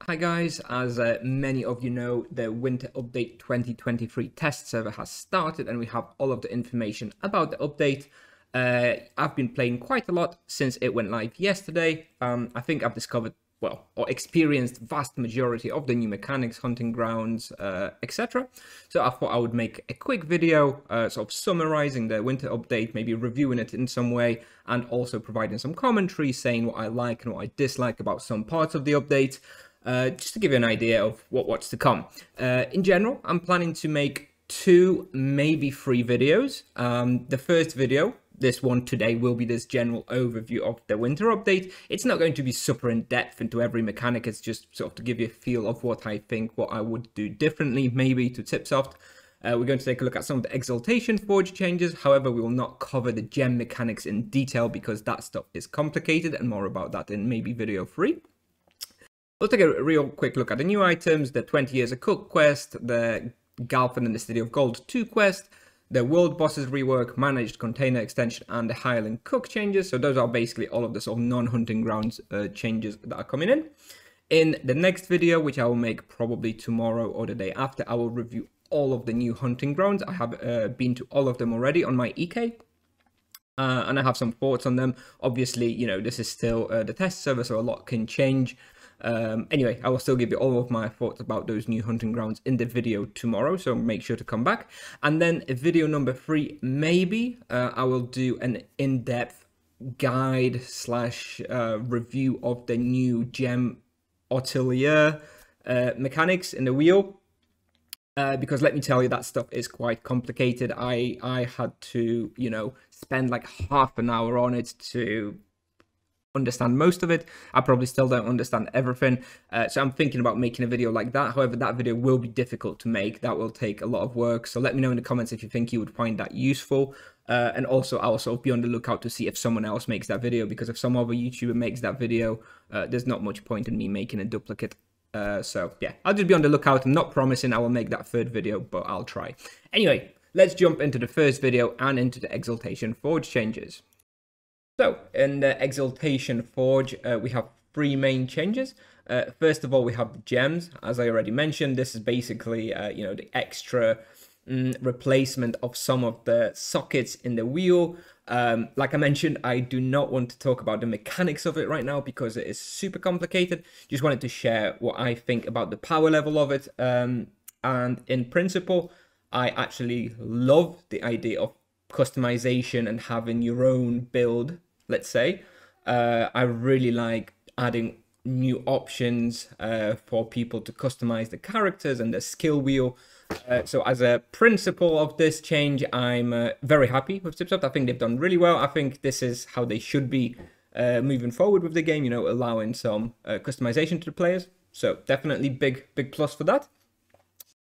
Hi guys, as many of you know, the Winter Update 2023 test server has started and we have all of the information about the update. I've been playing quite a lot since it went live yesterday. I think I've discovered, well, or experienced vast majority of the new mechanics, hunting grounds, etc. So I thought I would make a quick video sort of summarizing the Winter Update, maybe reviewing it in some way, and also providing some commentary saying what I like and what I dislike about some parts of the update. Just to give you an idea of what's to come. In general, I'm planning to make 2, maybe 3 videos. The first video, this one today, will be this general overview of the winter update. It's not going to be super in-depth into every mechanic, it's just sort of to give you a feel of what I think, what I would do differently, maybe, to Tipsoft. We're going to take a look at some of the Exaltation Forge changes. However, we will not cover the gem mechanics in detail because that stuff is complicated, and more about that in maybe video 3. We'll take a real quick look at the new items, the 20 Years a Cook quest, the Galpin and the City of Gold 2 quest, the World Bosses rework, Managed Container extension, and the Highland Cook changes. So those are basically all of the sort of non-hunting grounds changes that are coming in. In the next video, which I will make probably tomorrow or the day after, I will review all of the new hunting grounds. I have been to all of them already on my EK. And I have some thoughts on them. Obviously, you know, this is still the test server, so a lot can change. Anyway, I will still give you all of my thoughts about those new hunting grounds in the video tomorrow, so make sure to come back. And then video number 3, maybe I will do an in-depth guide slash review of the new gem atelier mechanics in the wheel. Because let me tell you, that stuff is quite complicated. I had to, you know, spend like half an hour on it to understand most of it. I probably still don't understand everything, so I'm thinking about making a video like that. However, that video will be difficult to make. That will take a lot of work, so let me know in the comments if you think you would find that useful. And also I'll also be on the lookout to see if someone else makes that video, because if some other YouTuber makes that video, there's not much point in me making a duplicate. So yeah, I'll just be on the lookout. I'm not promising I will make that third video, but I'll try. Anyway, let's jump into the first video and into the Exaltation Forge changes. So, in the Exaltation Forge, we have 3 main changes. First of all, we have the gems. As I already mentioned, this is basically, you know, the extra replacement of some of the sockets in the wheel. Like I mentioned, I do not want to talk about the mechanics of it right now because it is super complicated. Just wanted to share what I think about the power level of it. And in principle, I actually love the idea of customization and having your own build, let's say. I really like adding new options for people to customize the characters and the skill wheel. So as a principle of this change, I'm very happy with Tipsoft. I think they've done really well. I think this is how they should be moving forward with the game, you know, allowing some customization to the players. So definitely big plus for that.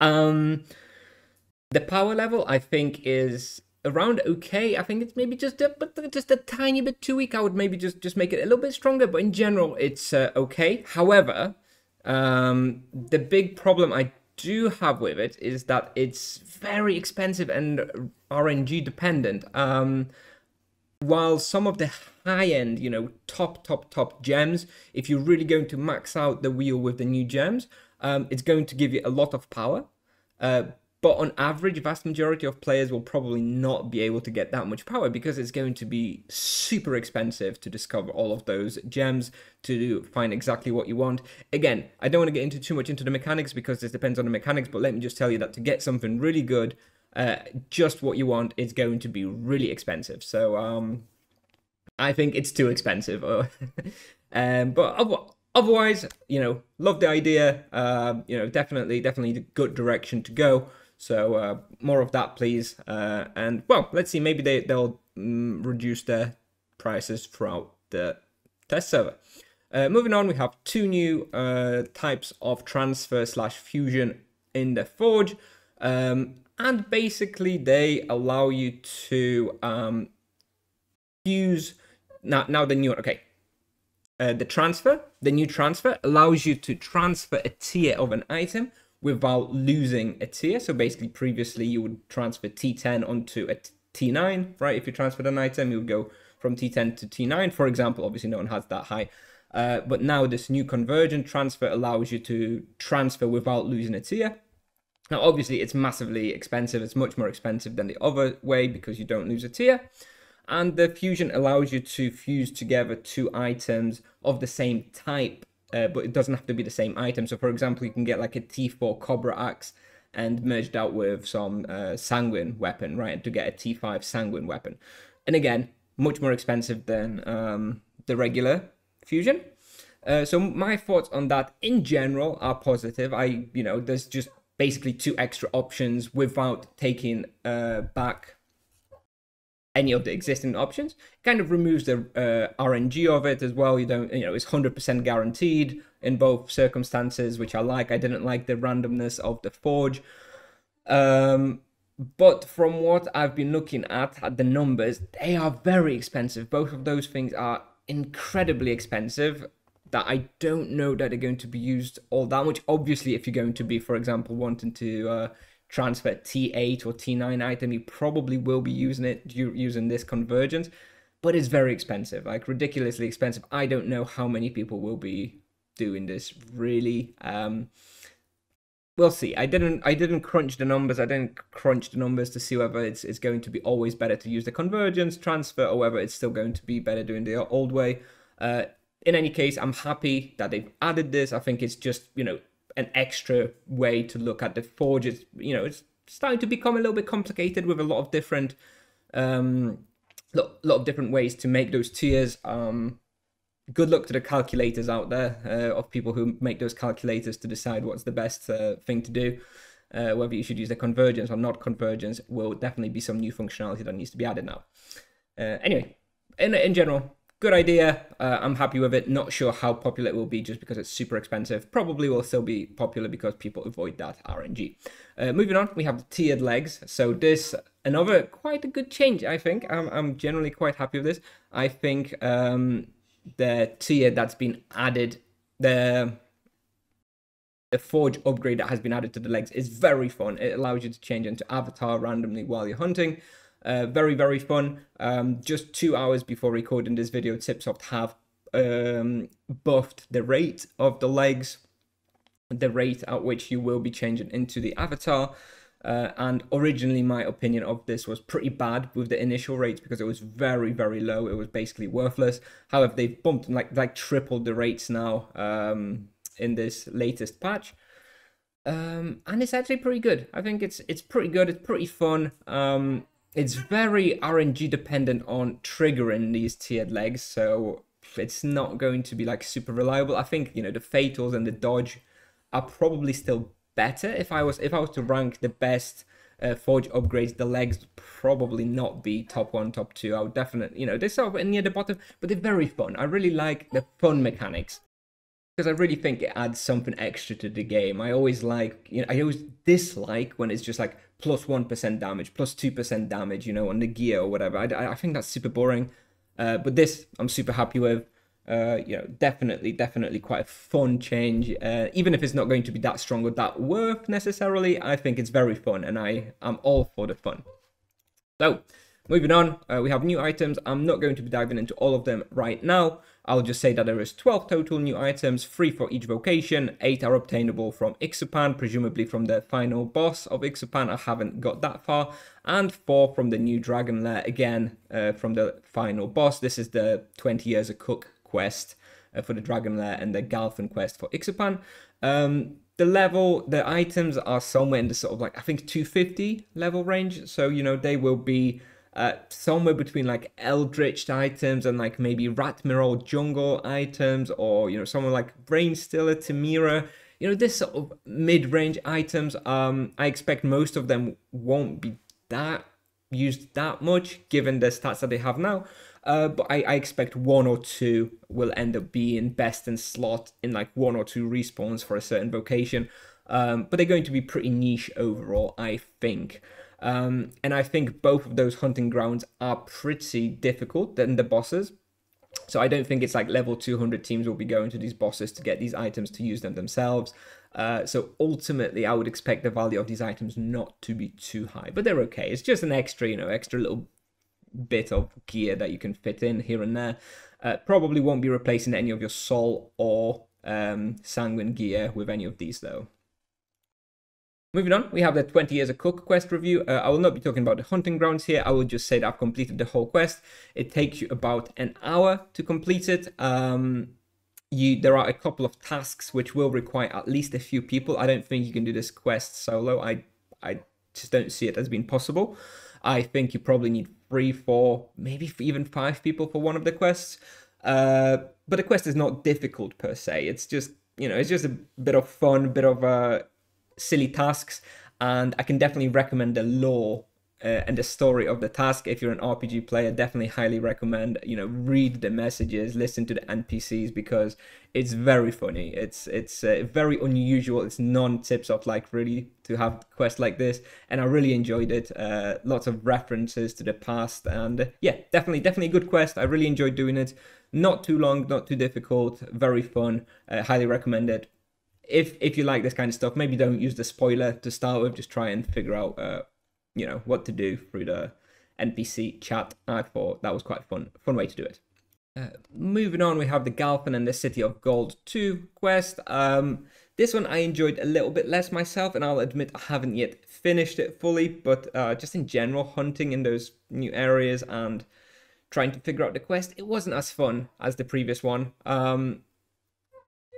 The power level, I think, is around okay. I think it's maybe just a tiny bit too weak. I would maybe just make it a little bit stronger, but in general, it's okay. However, the big problem I do have with it is that it's very expensive and RNG dependent. While some of the high-end, you know, top gems, if you're really going to max out the wheel with the new gems, it's going to give you a lot of power. But on average, vast majority of players will probably not be able to get that much power because it's going to be super expensive to discover all of those gems, to find exactly what you want. Again, I don't want to get into too much into the mechanics because this depends on the mechanics, but let me just tell you that to get something really good, just what you want, is going to be really expensive. So I think it's too expensive. But otherwise, you know, love the idea. You know, definitely the good direction to go. So more of that, please. And well, let's see. Maybe they'll reduce their prices throughout the test server. Moving on, we have 2 new types of transfer slash fusion in the Forge. And basically, they allow you to fuse. Now the new one. Okay. The new transfer allows you to transfer a tier of an item without losing a tier. So basically, previously you would transfer T10 onto a T9, right? If you transferred an item, you would go from T10 to T9, for example. Obviously, no one has that high But now this new convergent transfer allows you to transfer without losing a tier. Now, obviously, it's massively expensive. It's much more expensive than the other way because you don't lose a tier. And the fusion allows you to fuse together two items of the same type, but it doesn't have to be the same item. So, for example, you can get like a T4 Cobra Axe and merged out with some Sanguine weapon, right, to get a T5 Sanguine weapon. And again, much more expensive than the regular fusion. So my thoughts on that in general are positive. There's just basically two extra options without taking back any of the existing options. Kind of removes the RNG of it as well. It's 100% guaranteed in both circumstances, which I like. I didn't like the randomness of the forge. But from what I've been looking at the numbers, they are very expensive. Both of those things are incredibly expensive, that I don't know that they're going to be used all that much. Obviously, if you're going to be, for example, wanting to transfer T8 or T9 item, you probably will be using this convergence, but it's very expensive, like ridiculously expensive. I don't know how many people will be doing this, really. We'll see. I didn't crunch the numbers. I didn't crunch the numbers to see whether it's going to be always better to use the convergence transfer or whether it's still going to be better doing the old way. In any case, I'm happy that they've added this. I think it's just, an extra way to look at the forge. It's starting to become a little bit complicated with a lot of different ways to make those tiers. Good luck to the calculators out there, of people who make those calculators to decide what's the best thing to do. Whether you should use the convergence or not convergence will definitely be some new functionality that needs to be added now. Anyway, in general, good idea. I'm happy with it. Not sure how popular it will be just because it's super expensive. Probably will still be popular because people avoid that RNG. Moving on, we have the tiered legs. So this, another quite a good change, I think. I'm generally quite happy with this. I think the tier that's been added, the forge upgrade that has been added to the legs is very fun. It allows you to change into avatar randomly while you're hunting. Very, very fun. Just 2 hours before recording this video, Tipsoft have buffed the rate of the legs, the rate at which you will be changing into the avatar. And originally my opinion of this was pretty bad with the initial rates because it was very, very low. It was basically worthless. However, they've bumped like tripled the rates now in this latest patch. And it's actually pretty good. I think it's pretty good. It's pretty fun. It's very RNG dependent on triggering these tiered legs, so it's not going to be like super reliable. I think, the fatals and the dodge are probably still better. If I was to rank the best forge upgrades, the legs would probably not be top 1, top 2. I would definitely, they're sort of near the bottom, but they're very fun. I really like the fun mechanics because I really think it adds something extra to the game. I always I always dislike when it's just like plus 1% damage, plus 2% damage, on the gear or whatever. I think that's super boring. But this I'm super happy with. Definitely quite a fun change. Even if it's not going to be that strong or that worth necessarily, I think it's very fun, and I'm all for the fun. So, moving on, we have new items. I'm not going to be diving into all of them right now. I'll just say that there is 12 total new items, 3 for each vocation. 8 are obtainable from Ixupan, presumably from the final boss of Ixupan. I haven't got that far. And 4 from the new Dragon Lair, again, from the final boss. This is the 20 Years a Cook quest for the Dragon Lair and the Galfin quest for Ixupan. The items are somewhere in the sort of I think 250 level range. So, they will be somewhere between Eldritch items and maybe Ratmiral jungle items, or someone like Brainstiller, Timira, this sort of mid-range items. I expect most of them won't be that used that much given the stats that they have now, but I expect 1 or 2 will end up being best in slot in 1 or 2 respawns for a certain vocation, but they're going to be pretty niche overall, I think. And I think both of those hunting grounds are pretty difficult than the bosses. So I don't think it's level 200 teams will be going to these bosses to get these items to use them themselves. So ultimately, I would expect the value of these items not to be too high, but they're okay. It's just an extra, extra little bit of gear that you can fit in here and there. Probably won't be replacing any of your soul or sanguine gear with any of these though. Moving on, we have the 20 Years a Cook quest review. I will not be talking about the hunting grounds here. I will just say that I've completed the whole quest. It takes you about an hour to complete it. There are a couple of tasks which will require at least a few people. I don't think you can do this quest solo. I just don't see it as being possible. I think you probably need 3, 4, maybe even 5 people for one of the quests. But the quest is not difficult per se. It's just, it's just a bit of fun, a bit of silly tasks, and I can definitely recommend the lore and the story of the task. If you're an RPG player, definitely highly recommend, read the messages, listen to the NPCs, because it's very funny. It's very unusual. It's non-Tipsoft like really to have a quest like this, and I really enjoyed it. Lots of references to the past, and yeah, definitely a good quest. I really enjoyed doing it. Not too long, not too difficult, very fun. Highly recommend it. If you like this kind of stuff, maybe don't use the spoiler to start with. Just try and figure out, what to do through the NPC chat. I thought that was quite a fun way to do it. Moving on, we have the Galpin and the City of Gold 2 quest. This one I enjoyed a little bit less myself, and I'll admit I haven't yet finished it fully, but just in general, hunting in those new areas and trying to figure out the quest, it wasn't as fun as the previous one.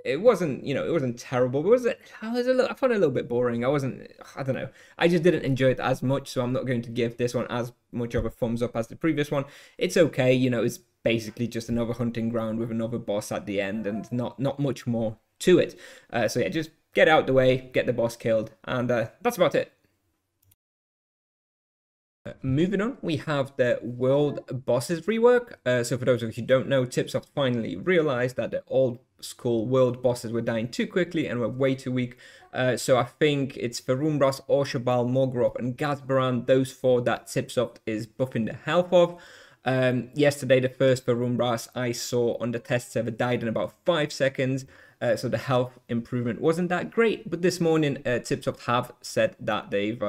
It wasn't, it wasn't terrible, but I found it a little bit boring. I don't know. I just didn't enjoy it as much, so I'm not going to give this one as much of a thumbs up as the previous one. It's okay, it's basically just another hunting ground with another boss at the end, and not much more to it. So yeah, just get out the way, get the boss killed, and that's about it. Moving on, we have the world bosses rework. So for those of you who don't know, Tipsoft finally realized that the old school world bosses were dying too quickly and were way too weak. So I think it's Ferumbras, Orshabal, Morgoroth, and Gazbaran, those 4 that Tipsoft is buffing the health of. Yesterday, the first Ferumbras I saw on the test server died in about 5 seconds. So the health improvement wasn't that great, but this morning Tipsoft have said that they've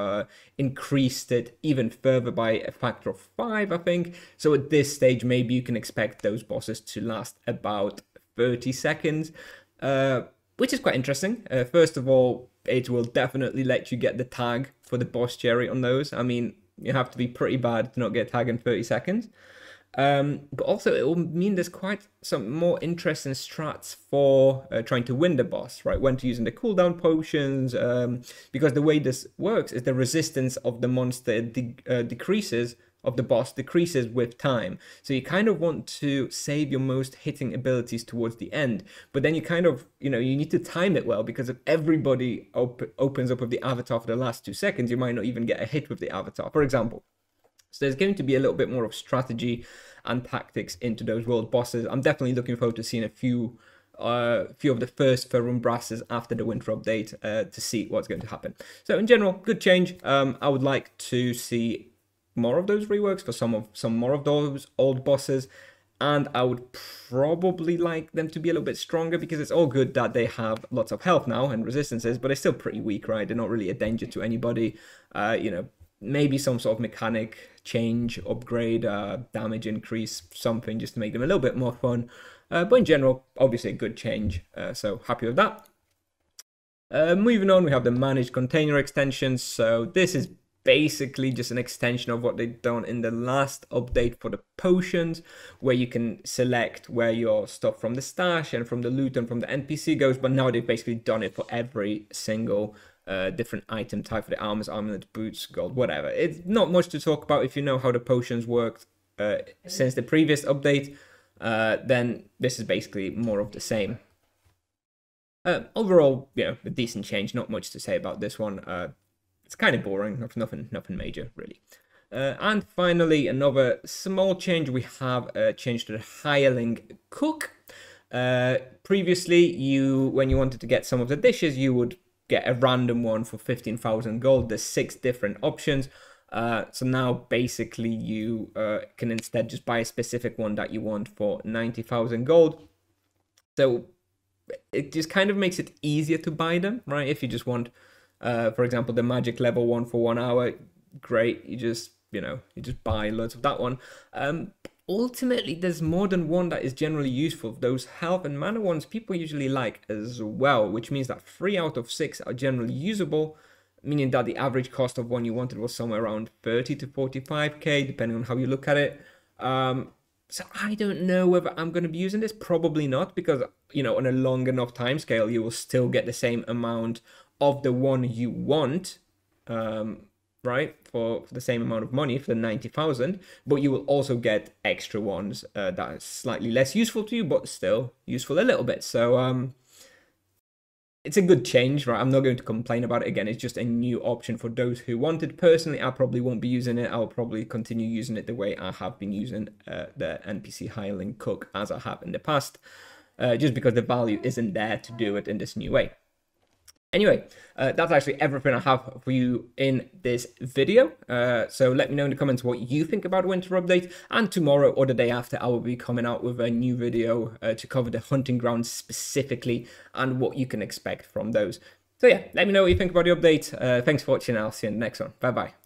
increased it even further by a factor of 5, I think. So at this stage, maybe you can expect those bosses to last about 30 seconds, which is quite interesting. First of all, it will definitely let you get the tag for the boss cherry on those. I mean, you have to be pretty bad to not get tagged in 30 seconds. But also it will mean there's quite some more interesting strats for trying to win the boss, right? When to using the cooldown potions, because the way this works is the resistance of the monster decreases, of the boss decreases with time. So you kind of want to save your most hitting abilities towards the end, but then you kind of, you need to time it well, because if everybody opens up with the avatar for the last 2 seconds, you might not even get a hit with the avatar, for example. So there's going to be a little bit more of strategy and tactics into those world bosses. I'm definitely looking forward to seeing a few of the first Ferumbrasses after the winter update to see what's going to happen. So in general, good change. I would like to see more of those reworks for some more of those old bosses, and I would probably like them to be a little bit stronger, because it's all good that they have lots of health now and resistances, but they're still pretty weak, right? They're not really a danger to anybody. Maybe some sort of mechanic change, upgrade, damage increase, something just to make them a little bit more fun. But in general, obviously a good change, so happy with that. Moving on, we have the managed container extensions. So this is basically just an extension of what they've done in the last update for the potions, where you can select where your stuff from the stash and from the loot and from the NPC goes, but now they've basically done it for every single different item type, for the armors, armament, boots, gold, whatever. It's not much to talk about. If you know how the potions worked since the previous update, then this is basically more of the same. Overall, a decent change. Not much to say about this one. It's kind of boring. Nothing major really. And finally, another small change. We have a change to the hireling cook. Previously, when you wanted to get some of the dishes, you would get a random one for 15,000 gold. There's 6 different options. So now basically you can instead just buy a specific one that you want for 90,000 gold. So it just kind of makes it easier to buy them, right? If you just want, for example, the magic level one for 1 hour, great. You just buy loads of that one. ultimately there's more than one that is generally useful. Those health and mana ones people usually like as well, which means that 3 out of 6 are generally usable, meaning that the average cost of one you wanted was somewhere around 30 to 45k, depending on how you look at it. So I don't know whether I'm going to be using this. Probably not, because, you know, on a long enough time scale, you will still get the same amount of the one you want, right? For the same amount of money, for the 90,000, but you will also get extra ones that are slightly less useful to you, but still useful a little bit. So, it's a good change, right? I'm not going to complain about it. Again, it's just a new option for those who want it. Personally, I probably won't be using it. I'll probably continue using it the way I have been using the NPC hireling cook as I have in the past, just because the value isn't there to do it in this new way. Anyway, that's actually everything I have for you in this video. So let me know in the comments what you think about the winter update. And tomorrow or the day after, I will be coming out with a new video to cover the hunting grounds specifically and what you can expect from those. So yeah, let me know what you think about the update. Thanks for watching. I'll see you in the next one. Bye bye.